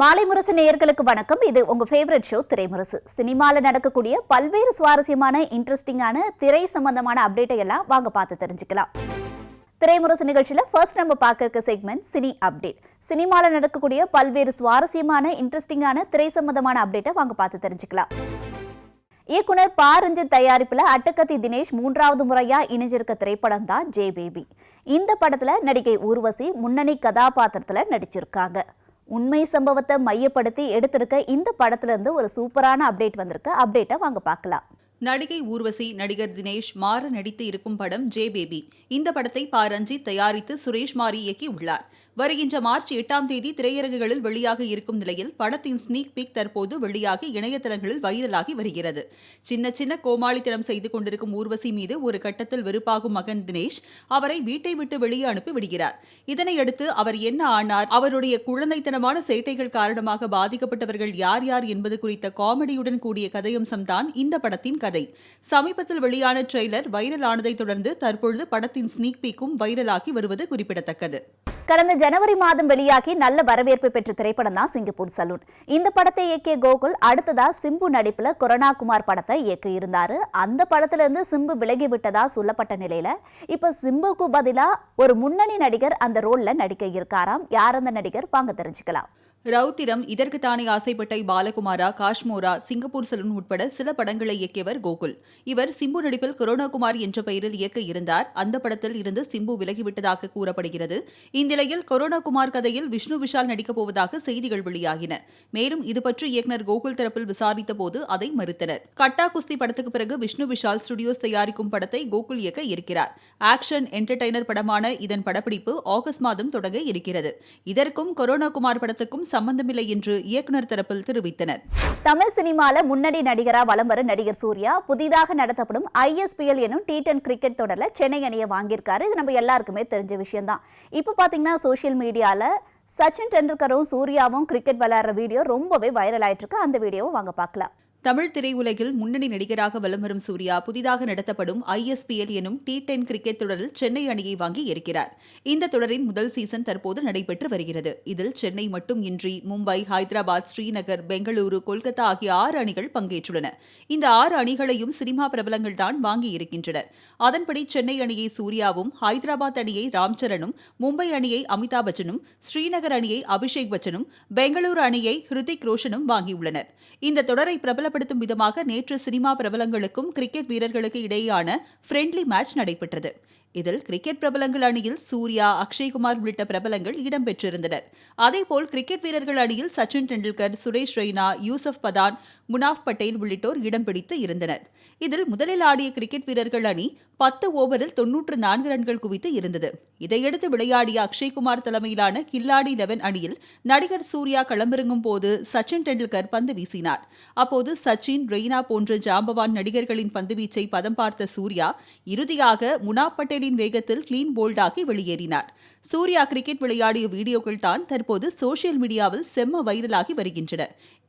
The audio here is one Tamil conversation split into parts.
மாலை முரசு நேயர்களுக்கு வணக்கம். இது உங்க ஃபேவரட் ஷோ திரைமுரசு. சினிமால நடக்கக்கூடிய பல்வேறு சுவாரஸ்யமான இன்ட்ரெஸ்டிங்கான திரை சம்பந்தமான அப்டேட்டை எல்லாம் வாங்க பார்த்து தெரிஞ்சுக்கலாம். திரைமுரசு நிகழ்ச்சியில ஃபர்ஸ்ட் நம்ம பார்க்க இருக்க செக்மெண்ட் சினி அப்டேட். சினிமால நடக்கக்கூடிய பல்வேறு சுவாரஸ்யமான இன்ட்ரெஸ்டிங்கான திரை சம்பந்தமான அப்டேட்டை வாங்க பார்த்து தெரிஞ்சுக்கலாம். இயக்குனர் ப. ரஞ்சித் தயாரிப்புல அட்டகத்தி தினேஷ் 3வது முறையா இணைஞ்சிருக்க திரைப்படம் தான் ஜே பேபி. இந்த படத்துல நடிகை ஊர்வசி முன்னணி கதாபாத்திரத்துல நடிச்சிருக்காங்க. உண்மை சம்பவத்தை மையப்படுத்தி எடுத்திருக்க இந்த படத்துல இருந்து ஒரு சூப்பரான அப்டேட் வந்திருக்கு. அப்டேட்டை வாங்க பார்க்கலாம். நடிகை ஊர்வசி, நடிகர் தினேஷ் மாற நடித்து இருக்கும் படம் ஜே பேபி. இந்த படத்தை ப. ரஞ்சித் தயாரித்து சுரேஷ் மாரி இயக்கி உள்ளார். வருகின்ற மார்ச் 8ஆம் தேதி திரையரங்குகளில் வெளியாக இருக்கும் நிலையில் படத்தின் ஸ்னீக் பீக் தற்போது வெளியாகி இணையதளங்களில் வைரலாகி வருகிறது. சின்ன சின்ன கோமாளித்தனம் செய்து கொண்டிருக்கும் ஊர்வசி மீது ஒரு கட்டத்தில் வெறுப்பாகும் மகன் தினேஷ் அவரை வீட்டை விட்டு வெளியே அனுப்பி விடுகிறார். இதனையடுத்து அவர் என்ன ஆனார், அவருடைய குழந்தைத்தனமான சேட்டைகள் காரணமாக பாதிக்கப்பட்டவர்கள் யார் யார் என்பது குறித்த காமெடியுடன் கூடிய கதையம்சம்தான் இந்த படத்தின் கதை. சமீபத்தில் வெளியான ட்ரெய்லர் வைரலானதை தொடர்ந்து தற்பொழுது படத்தின் ஸ்னீக் பீக்கும் வைரலாகி வருவது குறிப்பிடத்தக்கது. கடந்த ஜனவரி மாதம் வெளியாகி நல்ல வரவேற்பு பெற்ற திரைப்படம் தான் சிங்கப்பூர் சலூன். இந்த படத்தை இயக்கிய கோகுல் அடுத்ததா சிம்பு நடிப்புல கொரோனா குமார் படத்தை இயக்கி இருந்தாரு. அந்த படத்துல இருந்து சிம்பு விலகி விட்டதா சொல்லப்பட்ட நிலையில இப்ப சிம்புக்கு பதிலா ஒரு முன்னணி நடிகர் அந்த ரோல்ல நடிக்க இருக்காராம். யார் அந்த நடிகர் வாங்க தெரிஞ்சுக்கலாம். ரவுத்திரம், இதற்குத்தானே ஆசைப்பட்டை, பாலகுமாரா, காஷ்மோரா, சிங்கப்பூர் சலூன் உட்பட சில படங்களை இயக்கியவர் கோகுல். இவர் சிம்பு நடிப்பில் கொரோனா குமார் என்ற பெயரில் இயக்க இருந்தார். அந்த படத்தில் இருந்து சிம்பு விலகிவிட்டதாக கூறப்படுகிறது. இந்நிலையில் கொரோனா குமார் கதையில் விஷ்ணு விஷால் நடிக்கப் போவதாக செய்திகள் வெளியாகின. மேலும் இதுபற்றி இயக்குநர் கோகுல் தரப்பில் விசாரித்த போது அதை மறுத்தனர். கட்டா குஸ்தி படத்துக்கு பிறகு விஷ்ணு விஷால் ஸ்டுடியோஸ் தயாரிக்கும் படத்தை கோகுல் இயக்க இருக்கிறார். ஆக்ஷன் என்டர்டைனர் படமான இதன் படப்பிடிப்பு ஆகஸ்ட் மாதம் தொடங்க இருக்கிறது. இதற்கும் கொரோனா குமார் படத்துக்கும் சம்பந்தமில்லை என்று இயக்குனர் தரப்பில் தெரிவித்தனர். தமிழ் சினிமால முன்னணி நடிகரா வலம் வரும் நடிகர் சூர்யா புதிதாக நடத்தப்படும் ISPL எனும் T10 கிரிக்கெட் தொடர்ல சென்னை அணியை வாங்கியிருக்காரு. இது நம்ம எல்லாருக்குமே தெரிஞ்ச விஷயம் தான். இப்ப பாத்தீங்கன்னா சோசியல் மீடியால சச்சின் டெண்டுல்கரும் சூர்யாவும் கிரிக்கெட் விளையாடுற வீடியோ ரொம்பவே வைரல் ஆயிட்டு இருக்கு. அந்த வீடியோவை வாங்க பார்க்கலாம். தமிழ் திரையுலகில் முன்னணி நடிகராக வலம் வரும் சூர்யா புதிதாக நடத்தப்படும் ISPL எனும் T10 கிரிக்கெட் தொடரில் சென்னை அணியை வாங்கி இருக்கிறார். இந்த தொடரின் முதல் சீசன் தற்போது நடைபெற்று வருகிறது. இதில் சென்னை மட்டும் இன்றி மும்பை, ஹைதராபாத், ஸ்ரீநகர், பெங்களூரு, கொல்கத்தா ஆகிய 6 அணிகள் பங்கேற்றுள்ளன. இந்த 6 அணிகளையும் சினிமா பிரபலங்கள் தான் வாங்கி இருக்கின்றனர். அதன்படி சென்னை அணியை சூர்யாவும், ஹைதராபாத் அணியை ராம்சரனும், மும்பை அணியை அமிதாப் பச்சனும், ஸ்ரீநகர் அணியை அபிஷேக் பச்சனும், பெங்களூரு அணியை ஹிருத்திக் ரோஷனும் வாங்கியுள்ளனர். இந்த தொடரை பிரபல படுத்தும் விதமாக நேற்று சினிமா பிரபலங்களுக்கும் கிரிக்கெட் வீரர்களுக்கு இடையேயான ஃப்ரெண்ட்லி மேட்ச் நடைபெற்றது. இதில் கிரிக்கெட் பிரபலங்கள் அணியில் சூர்யா, அக்ஷய்குமார் உள்ளிட்ட பிரபலங்கள் இடம்பெற்றிருந்தனர். அதேபோல் கிரிக்கெட் வீரர்கள் அணியில் சச்சின் டெண்டுல்கர், சுரேஷ் ரெய்னா, யூசுப் பதான், முனாஃப் பட்டேல் உள்ளிட்டோர் இடம் பிடித்து இருந்தனர். இதில் முதலில் ஆடிய கிரிக்கெட் வீரர்கள் அணி 10 ஓவரில் 94 ரன்கள் குவித்து இருந்தது. இதையடுத்து விளையாடிய அக்ஷய்குமார் தலைமையிலான கில்லாடி 11 அணியில் நடிகர் சூர்யா களமிறங்கும் போது சச்சின் டெண்டுல்கர் பந்து வீசினார். அப்போது சச்சின், ரெய்னா போன்ற ஜாம்பவான் நடிகர்களின் பந்துவீச்சை பதம் பார்த்த சூர்யா இறுதியாக முனாஃப் பட்டேலின் வேகத்தில் கிளீன் போல்டாகி வெளியேறினார். சூர்யா கிரிக்கெட் விளையாடிய வீடியோக்கள் தான் தற்போது சோசியல் மீடியாவில் செம்ம வைரலாகி வருகின்றன.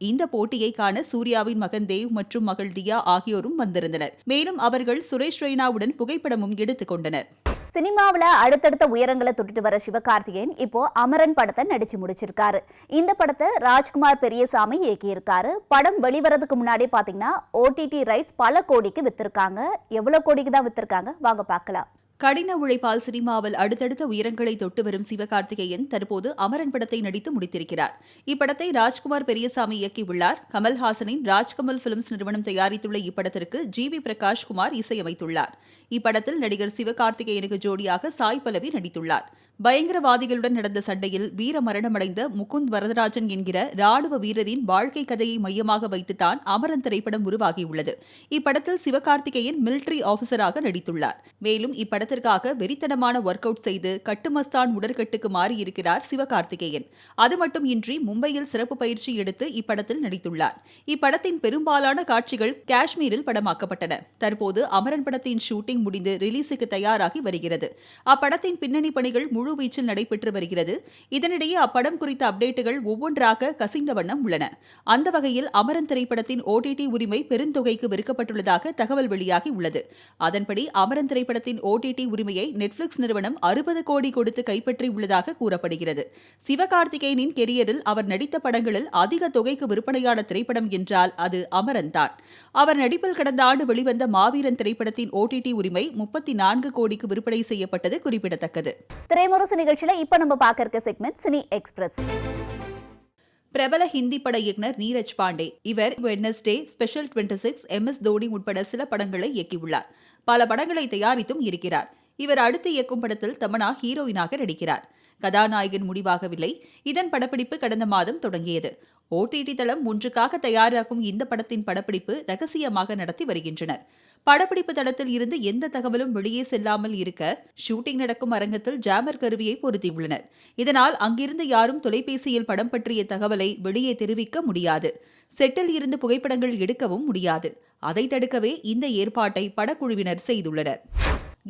இந்த போட்டியை காண சூர்யாவின் மகன் தேவ் மற்றும் மகள் தியா ஆகியோரும் வந்திருந்தனர். மேலும் அவர்கள் சுரேஷ் ரெய்னாவுடன் புகைப்படமும் எடுத்துக் கொண்டனர். சினிமாவில அடுத்தடுத்த உயரங்களை தொட்டுட்டு வர சிவகார்த்திகேயன் இப்போ அமரன் படத்தை நடிச்சு முடிச்சிருக்காரு. இந்த படத்தை ராஜ்குமார் பெரியசாமி இயக்கியிருக்காரு. படம் வெளிவரதுக்கு முன்னாடி பாத்தீங்கன்னா OTT ரைட்ஸ் பல கோடிக்கு வித்திருக்காங்க. எவ்வளவு கோடிக்கு தான் வித்திருக்காங்க வாங்க பார்க்கலாம். கடின உழைப்பால் சினிமாவில் அடுத்தடுத்த உயரங்களை தொட்டு வரும் சிவகார்த்திகேயன் தற்போது அமரன் படத்தை நடித்து முடித்திருக்கிறார். இப்படத்தை ராஜ்குமார் பெரியசாமி இயக்கியுள்ளார். கமல்ஹாசனின் ராஜ்கமல் பிலிம்ஸ் நிறுவனம் தயாரித்துள்ள இப்படத்திற்கு GV பிரகாஷ் குமார் இசையமைத்துள்ளார். இப்படத்தில் நடிகர் சிவகார்த்திகேயனுக்கு ஜோடியாக சாய் பல்லவி நடித்துள்ளார். பயங்கரவாதிகளுடன் நடந்த சண்டையில் வீர மரணமடைந்த முகுந்த் வரதராஜன் என்கிற ராணுவ வீரரின் வாழ்க்கை கதையை மையமாக வைத்துத்தான் அமரன் திரைப்படம் உருவாகியுள்ளது. இப்படத்தில் சிவகார்த்திகேயன் மிலிட்டரி ஆபீசராக நடித்துள்ளார். மேலும் இப்படத்திற்காக வெறித்தனமான ஒர்க் அவுட் செய்து கட்டுமஸ்தான் உடற்கட்டுக்கு மாறியிருக்கிறார் சிவகார்த்திகேயன். அது மட்டுமின்றி மும்பையில் சிறப்பு பயிற்சி எடுத்து இப்படத்தில் நடித்துள்ளார். இப்படத்தின் பெரும்பாலான காட்சிகள் காஷ்மீரில் படமாக்கப்பட்டன. தற்போது அமரன் படத்தின் ஷூட்டிங் முடிந்து ரிலீஸுக்கு தயாராகி வருகிறது. அப்படத்தின் பின்னணி பணிகள் முழுவீச்சில் நடைபெற்று வருகிறது. இதனிடையே அப்படம் குறித்த அப்டேட்டுகள் ஒவ்வொன்றாக கசிந்த வண்ணம் உள்ளன. அந்த வகையில் அமரன் திரைப்படத்தின் OTT உரிமை பெருந்தொகைக்கு விற்கப்பட்டுள்ளதாக தகவல் வெளியாகி உள்ளது. அதன்படி அமரன் திரைப்படத்தின் OTT உரிமையை நெட்ஃபிளிக்ஸ் நிறுவனம் 60 கோடி கொடுத்து கைப்பற்றியுள்ளதாக கூறப்படுகிறது. சிவகார்த்திகேயனின் கெரியரில் அவர் நடித்த படங்களில் அதிக தொகைக்கு விற்பனையான திரைப்படம் என்றால் அது அமரன் தான். அவர் நடிப்பில் கடந்த ஆண்டு வெளிவந்த மாவீரன் திரைப்படத்தின் OTT உரிமை 34 கோடிக்கு விற்பனை செய்யப்பட்டது குறிப்பிடத்தக்கது. திரைமுரசு நிகழ்ச்சியில இப்ப நம்ம பார்க்க இருக்க செக்மெண்ட் சினி எக்ஸ்பிரஸ். பிரபல ஹிந்தி பட இயக்குனர் நீரஜ் பாண்டே. இவர் வெட்னஸ்டே, ஸ்பெஷல் 26, MS தோனி உட்பட சில படங்களை இயக்கியுள்ளார். பல படங்களை தயாரித்தும் இருக்கிறார். இவர் அடுத்து இயக்கும் படத்தில் தமன்னா ஹீரோயினாக நடிக்கிறார். கதாநாயகன் முடிவாகவில்லை. இதன் படப்பிடிப்பு கடந்த மாதம் தொடங்கியது. OTT தளம் ஒன்றுக்காக தயாராகும் இந்த படத்தின் படப்பிடிப்பு ரகசியமாக நடத்தி வருகின்றனர். படப்பிடிப்பு தளத்தில் இருந்து எந்த தகவலும் வெளியே செல்லாமல் இருக்க ஷூட்டிங் நடக்கும் அரங்கத்தில் ஜாமர் கருவியை பொருத்தியுள்ளனர். இதனால் அங்கிருந்து யாரும் தொலைபேசியில் படம் பற்றிய தகவலை வெளியே தெரிவிக்க முடியாது. செட்டில் இருந்து புகைப்படங்கள் எடுக்கவும் முடியாது. அதை தடுக்கவே இந்த ஏற்பாட்டை படக்குழுவினர் செய்துள்ளனர்.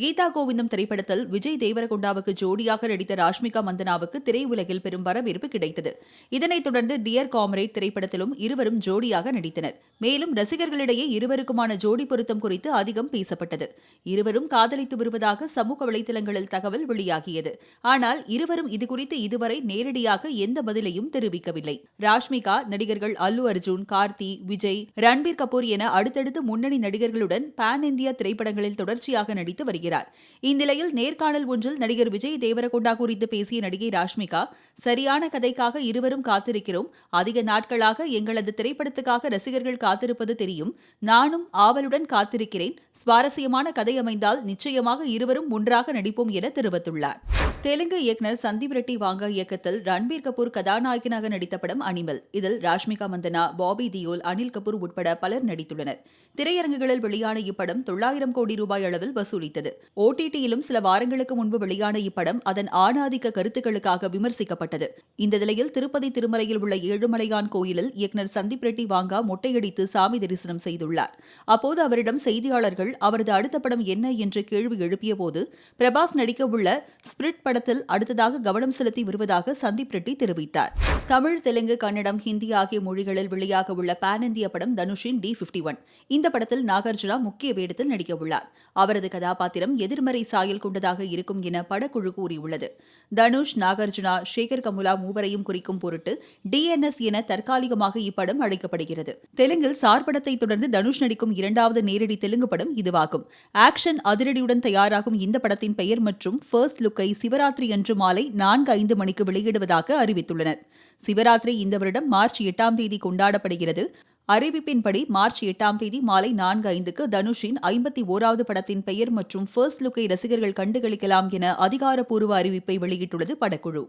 கீதா கோவிந்தம் திரைப்படத்தில் விஜய் தேவரகொண்டாவுக்கு ஜோடியாக நடித்த ராஷ்மிகா மந்தனாவுக்கு திரையுலகில் பெரும் வரவேற்பு கிடைத்தது. இதனைத் தொடர்ந்து டியர் காம்ரேட் திரைப்படத்திலும் இருவரும் ஜோடியாக நடித்தனர். மேலும் ரசிகர்களிடையே இருவருக்குமான ஜோடி பொருத்தம் குறித்து அதிகம் பேசப்பட்டது. இருவரும் காதலித்து வருவதாக சமூக வலைதளங்களில் தகவல் வெளியாகியது. ஆனால் இருவரும் இதுகுறித்து இதுவரை நேரடியாக எந்த பதிலையும் தெரிவிக்கவில்லை. ராஷ்மிகா நடிகர்கள் அல்லு அர்ஜுன், கார்த்தி, விஜய், ரன்பீர் கபூர் என அடுத்தடுத்து முன்னணி நடிகர்களுடன் பான் இந்தியா திரைப்படங்களில் தொடர்ச்சியாக நடித்து வருகிறார். இந்நிலையில் நேர்காணல் ஒன்றில் நடிகர் விஜய் தேவரகொண்டா குறித்து பேசிய நடிகை ராஷ்மிகா, சரியான கதைக்காக இருவரும் காத்திருக்கிறோம். அதிக நாட்களாக எங்களது திரைப்படத்துக்காக ரசிகர்கள் காத்திருப்பது தெரியும். நானும் ஆவலுடன் காத்திருக்கிறேன். சுவாரஸ்யமான கதை அமைந்தால் நிச்சயமாக இருவரும் ஒன்றாக நடிப்போம் என தெரிவித்துள்ளார். தெலுங்கு இயக்குனர் சந்தீப் ரெட்டி வாங்கா இயக்கத்தில் ரன்பீர் கபூர் கதாநாயகனாக நடித்த படம் அனிமல். இதில் ராஷ்மிகா மந்தனா, பாபி தியோல், அனில் கபூர் உட்பட பலர் நடித்துள்ளனர். திரையரங்குகளில் வெளியான இப்படம் 900 கோடி ரூபாய் அளவில் வசூலித்தது. OTTயிலும் சில வாரங்களுக்கு முன்பு வெளியான இப்படம் அதன் ஆணாதிக்க கருத்துக்களுக்காக விமர்சிக்கப்பட்டது. இந்த நிலையில் திருப்பதி திருமலையில் உள்ள ஏழுமலையான் கோயிலில் இயக்குனர் சந்தீப் ரெட்டி வாங்கா மொட்டையடித்து சாமி தரிசனம் செய்துள்ளார். அப்போது அவரிடம் செய்தியாளர்கள் அவரது அடுத்த படம் என்ன என்று கேள்வி எழுப்பிய போது, பிரபாஸ் நடிக்க உள்ள ஸ்பிரிட் படத்தில் அடுத்ததாக கவனம் செலுத்தி வருவதாக சந்தீப் ரெட்டி தெரிவித்தார். தமிழ், தெலுங்கு, கன்னடம், ஹிந்தி ஆகிய மொழிகளில் வெளியாக உள்ள பான் இந்திய படம் தனுஷின் D51. இந்த படத்தில் நாகார்ஜுனா முக்கிய வேடத்தில் நடிக்க உள்ளார். அவரது கதாபாத்திரம் எதிர்மறை சாயல் கொண்டதாக இருக்கும் என படக்குழு கூறியுள்ளது. தனுஷ், நாகார்ஜுனா, சேகர் கமுலா மூவரையும் குறிக்கும் பொருட்டு DNS என தற்காலிகமாக இப்படம் அழைக்கப்படுகிறது. தெலுங்கில் சார் படத்தை தொடர்ந்து தனுஷ் நடிக்கும் இரண்டாவது நேரடி தெலுங்கு படம் இதுவாகும். ஆக்ஷன் அதிரடியுடன் தயாராகும் இந்த படத்தின் பெயர் மற்றும் ஃபர்ஸ்ட் லுக்கை சிவராத்திரி அன்று மாலை 4:05 மணிக்கு வெளியிடுவதாக அறிவித்துள்ளனர். சிவராத்திரி இந்த வருடம் மார்ச் 8ஆம் தேதி கொண்டாடப்படுகிறது. அறிவிப்பின்படி மார்ச் 8ஆம் தேதி மாலை 4:05க்கு தனுஷின் 51வது படத்தின் பெயர் மற்றும் ஃபர்ஸ்ட் லுக்கை ரசிகர்கள் கண்டுகளிக்கலாம் என அதிகாரப்பூர்வ அறிவிப்பை வெளியிட்டுள்ளது படக்குழு.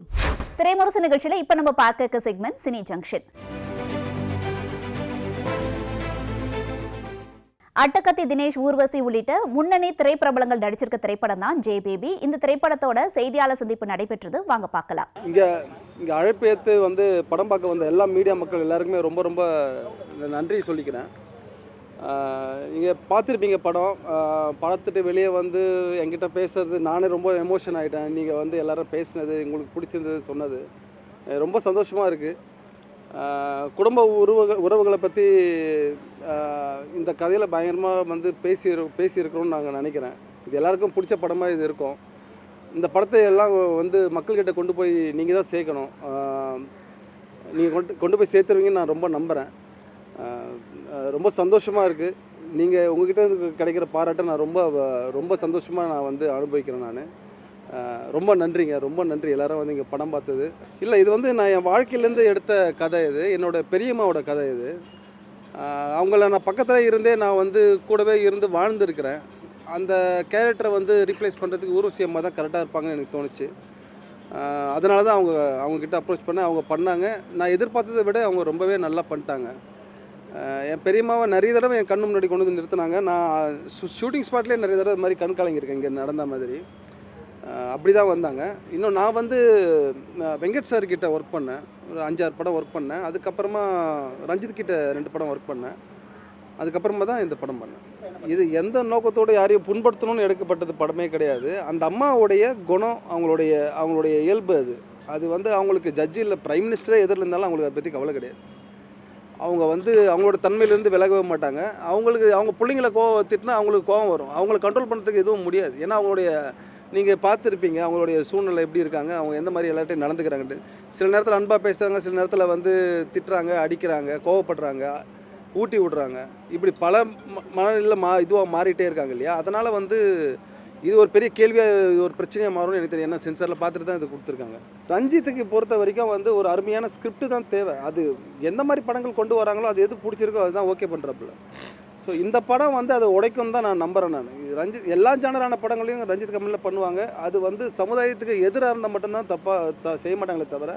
திரைமுரசு நிகழ்ச்சியில இப்ப நம்ம பார்க்க இருக்க செக்மெண்ட் சினி ஜங்ஷன். அட்டகத்தி தினேஷ், ஊர்வசி உள்ளிட்ட முன்னணி திரைப்பிரபலங்கள் நடிச்சிருக்க திரைப்படம் தான் ஜே பேபி. இந்த திரைப்படத்தோட செய்தியாளர் சந்திப்பு நடைபெற்றது. வாங்க பார்க்கலாம். இங்கே அழைப்பு ஏற்று வந்து படம் பார்க்க வந்த எல்லா மீடியா மக்கள் எல்லாருக்குமே ரொம்ப ரொம்ப நன்றி சொல்லிக்கிறேன். நீங்கள் பார்த்துருப்பீங்க படம். பார்த்துட்டு வெளியே வந்து என்கிட்ட பேசுறது நானே ரொம்ப எமோஷன் ஆகிட்டேன். நீங்கள் வந்து எல்லோரும் பேசினது, உங்களுக்கு பிடிச்சிருந்தது சொன்னது ரொம்ப சந்தோஷமாக இருக்குது. குடும்ப உறவுகளை பற்றி இந்த கதையில் பயங்கரமாக வந்து பேசியிருக்கிறோம்னு நாங்கள் நினைக்கிறேன். இது எல்லாருக்கும் பிடிச்ச படமாக இது இருக்கும். இந்த படத்தை எல்லாம் வந்து மக்கள்கிட்ட கொண்டு போய் நீங்கள் தான் சேர்க்கணும். நீங்கள் கொண்டு போய் சேர்த்துருவீங்கன்னு நான் ரொம்ப நம்புகிறேன். ரொம்ப சந்தோஷமாக இருக்குது. நீங்கள் உங்கள்கிட்ட கிடைக்கிற பாராட்டை நான் ரொம்ப சந்தோஷமாக நான் வந்து அனுபவிக்கிறேன். நான் ரொம்ப நன்றிங்க, ரொம்ப நன்றி எல்லோரும் வந்து இங்கே படம் பார்த்தது. இல்லை, இது வந்து நான் என் வாழ்க்கையிலேருந்து எடுத்த கதை. இது என்னோடய பெரியம்மாவோட கதை. இது அவங்கள நான் பக்கத்தில் இருந்தே நான் வந்து கூடவே இருந்து வாழ்ந்துருக்கிறேன். அந்த கேரக்டரை வந்து ரீப்ளேஸ் பண்ணுறதுக்கு ஊர்வசி அம்மா தான் கரெக்டாக இருப்பாங்கன்னு எனக்கு தோணுச்சு. அதனால தான் அவங்கக்கிட்ட அப்ரோச் பண்ணேன். அவங்க பண்ணாங்க. நான் எதிர்பார்த்ததை விட அவங்க ரொம்பவே நல்லா பண்ணிட்டாங்க. என் பெரியம்மாவை நிறைய தடவை என் கண்ணு முன்னாடி கொண்டு வந்து நிறுத்தினாங்க. நான் ஷூட்டிங் ஸ்பாட்லேயே நிறைய தடவை இது மாதிரி கண் கலங்கியிருக்கேன். இங்கே நடந்த மாதிரி அப்படி தான் வந்தாங்க. இன்னும் நான் வந்து வெங்கட் சார் கிட்ட ஒர்க் பண்ணேன். ஒரு 5-6 படம் ஒர்க் பண்ணேன். அதுக்கப்புறமா ரஞ்சித் கிட்ட 2 படம் ஒர்க் பண்ணேன். அதுக்கப்புறமா தான் இந்த படம் பண்ணேன். இது எந்த நோக்கத்தோடு யாரையும் புண்படுத்தணும்னு எடுக்கப்பட்டது படமே கிடையாது. அந்த அம்மாவுடைய குணம், அவங்களுடைய இயல்பு அது. அது வந்து அவங்களுக்கு ஜட்ஜி இல்லை, பிரைம் மினிஸ்டரே எதிரில் இருந்தாலும் அவங்களுக்கு அதை பற்றி கவலை கிடையாது. அவங்க வந்து அவங்களோட தன்மையிலேருந்து விலகவே மாட்டாங்க. அவங்க பிள்ளைங்களை திட்டினா அவங்களுக்கு கோவம் வரும். அவங்கள கண்ட்ரோல் பண்ணுறதுக்கு எதுவும் முடியாது. ஏன்னா நீங்கள் பார்த்துருப்பீங்க அவங்களுடைய சூழ்நிலை எப்படி இருக்காங்க, அவங்க எந்த மாதிரி எல்லார்ட்டையும் நடந்துக்கிறாங்கன்ட்டு. சில நேரத்தில் அன்பாக பேசுகிறாங்க, சில நேரத்தில் வந்து திட்டுறாங்க, அடிக்கிறாங்க, கோவப்படுறாங்க, ஊட்டி விடுறாங்க. இப்படி பல மனநிலை இதுவாக மாறிட்டே இருக்காங்க இல்லையா? அதனால் வந்து இது ஒரு பெரிய கேள்வியாக, இது ஒரு பிரச்சனையாக மாறும்னு எனக்கு தெரியும். ஏன்னா சென்சாரில் பார்த்துட்டு தான் இது கொடுத்துருக்காங்க. ரஞ்சித்துக்கு பொறுத்த வரைக்கும் வந்து ஒரு அருமையான ஸ்கிரிப்ட் தான் தேவை. அது எந்த மாதிரி படங்கள் கொண்டு வராங்களோ அது எது பிடிச்சிருக்கோ அதுதான் ஓகே பண்ணுறாப்புல. ஸோ இந்த படம் வந்து அதை உடைக்கும் தான் நான் நம்புகிறேன். ரஞ்சித் எல்லா ஜானரான படங்களையும் ரஞ்சித் கம்பெனியில் பண்ணுவாங்க. அது வந்து சமுதாயத்துக்கு எதிராக இருந்தால் மட்டும்தான் செய்ய மாட்டாங்களே தவிர,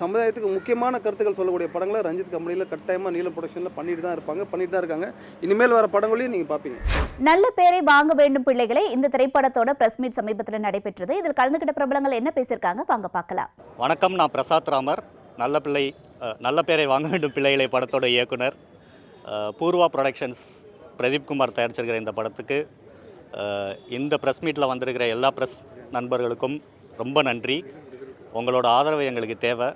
சமுதாயத்துக்கு முக்கியமான கருத்துக்கள் சொல்லக்கூடிய படங்களை ரஞ்சித் கம்பெனியில் கட்டாயமாக நீலம் ப்ரொடக்ஷனில் பண்ணிட்டு தான் இருக்காங்க. இனிமேல் வர படங்களையும் நீங்கள் பார்ப்பீங்க. நல்ல பேரை வாங்க வேண்டும் பிள்ளைகளே இந்த திரைப்படத்தோட பிரஸ் மீட் சமீபத்தில் நடைபெற்றது. இதில் கலந்துக்கிட்ட பிரபலங்கள் என்ன பேசியிருக்காங்க வாங்க பார்க்கலாம். வணக்கம், நான் பிரசாத் ராமர், நல்ல பேரை வாங்க வேண்டும் பிள்ளைகளை படத்தோட இயக்குனர். பூர்வா ப்ரொடக்ஷன்ஸ் பிரதீப் குமார் தயாரிச்சிருக்கிற இந்த படத்துக்கு இந்த ப்ரெஸ் மீட்டில் வந்திருக்கிற எல்லா ப்ரெஸ் நண்பர்களுக்கும் ரொம்ப நன்றி. உங்களோட ஆதரவு எங்களுக்கு தேவை.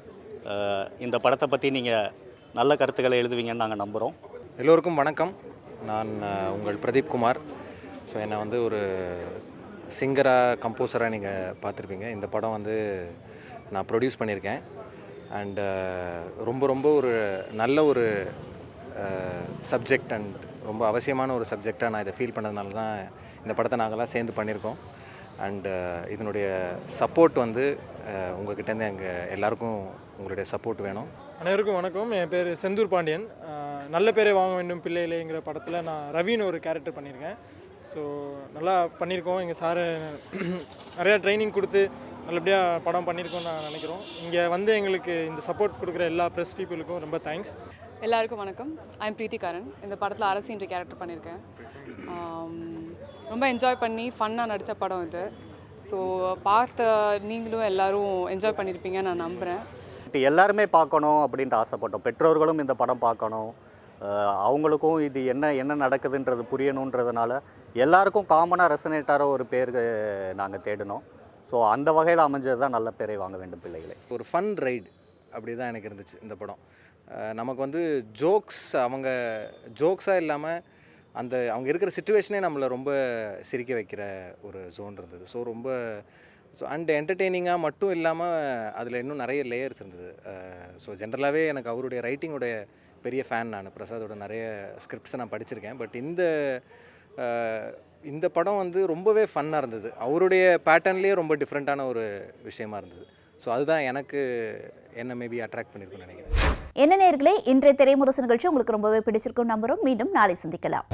இந்த படத்தை பற்றி நீங்கள் நல்ல கருத்துக்களை எழுதுவீங்கன்னு நாங்கள் நம்புகிறோம். எல்லோருக்கும் வணக்கம். நான் உங்கள் பிரதீப் குமார். ஸோ என்னை வந்து ஒரு சிங்கராக, கம்போசராக நீங்கள் பார்த்துருப்பீங்க. இந்த படம் வந்து நான் ப்ரொடியூஸ் பண்ணியிருக்கேன். அண்டு ரொம்ப ஒரு நல்ல ஒரு சப்ஜெக்ட் அண்ட் ரொம்ப அவசியமான ஒரு சப்ஜெக்டாக நான் இதை ஃபீல் பண்ணதுனால தான் இந்த படத்தை நாங்கள்லாம் சேர்ந்து பண்ணியிருக்கோம். அண்டு இதனுடைய சப்போர்ட் வந்து உங்கள்கிட்டேருந்து எங்கள் எல்லாருக்கும் உங்களுடைய சப்போர்ட் வேணும். அனைவருக்கும் வணக்கம். என் பேர் செந்தூர் பாண்டியன். நல்ல பேரை வாங்க வேண்டும் பிள்ளைகளேங்கிற படத்தில் நான் ரவின்னு ஒரு கேரக்டர் பண்ணியிருக்கேன். ஸோ நல்லா பண்ணியிருக்கோம். எங்கள் சாரை நிறையா ட்ரைனிங் கொடுத்து நல்லபடியாக படம் பண்ணியிருக்கோம்னு நான் நினைக்கிறோம். இங்கே வந்து எங்களுக்கு இந்த சப்போர்ட் கொடுக்குற எல்லா ப்ரெஸ் பீப்புளுக்கும் ரொம்ப தேங்க்ஸ். எல்லாருக்கும் வணக்கம். ஐ எம் பிரீத்தி காரன். இந்த படத்தில் அரசின்ற கேரக்டர் பண்ணியிருக்கேன். ரொம்ப என்ஜாய் பண்ணி ஃபன்னாக நடித்த படம் இது. ஸோ பார்த்த நீங்களும் எல்லோரும் என்ஜாய் பண்ணியிருப்பீங்கன்னு நான் நம்புகிறேன். எல்லாருமே பார்க்கணும் அப்படின்ட்டு ஆசைப்பட்டோம். பெற்றோர்களும் இந்த படம் பார்க்கணும், அவங்களுக்கும் இது என்ன நடக்குதுன்றது புரியணுன்றதுனால எல்லாருக்கும் காமனாக ரெசனேட்டார ஒரு பேர் நாங்கள் தேடினோம். ஸோ அந்த வகையில் அமைஞ்சது தான் நல்ல பேரை வாங்க வேண்டும் பிள்ளைகளே. ஒரு ஃபன் ரைடு அப்படி தான் எனக்கு இருந்துச்சு இந்த படம். நமக்கு வந்து ஜோக்ஸாக இல்லாமல் அவங்க இருக்கிற சிச்சுவேஷனே நம்மளை ரொம்ப சிரிக்க வைக்கிற ஒரு ஜோன் இருந்தது. ஸோ அண்ட் என்டர்டெய்னிங்காக மட்டும் இல்லாமல் அதில் இன்னும் நிறைய லேயர்ஸ் இருந்தது. ஸோ ஜென்ரலாகவே எனக்கு அவருடைய ரைட்டிங்கோடைய பெரிய ஃபேன். நான் பிரசாதோட நிறைய ஸ்கிரிப்ட்ஸை நான் படிச்சிருக்கேன். பட் இந்த படம் வந்து ரொம்பவே ஃபன்னாக இருந்தது. அவருடைய பேட்டர்ன்லேயே ரொம்ப டிஃப்ரெண்ட்டான ஒரு விஷயமா இருந்தது. ஸோ அதுதான் என்ன மேபி அட்ராக்ட் பண்ணியிருக்குன்னு நினைக்கிறேன். என்ன நேயர்களே, இன்றைய திரைமுரசு நிகழ்ச்சி உங்களுக்கு ரொம்பவே பிடிச்சிருக்கும் நம்புறோம். மீண்டும் நாளை சந்திக்கலாம்.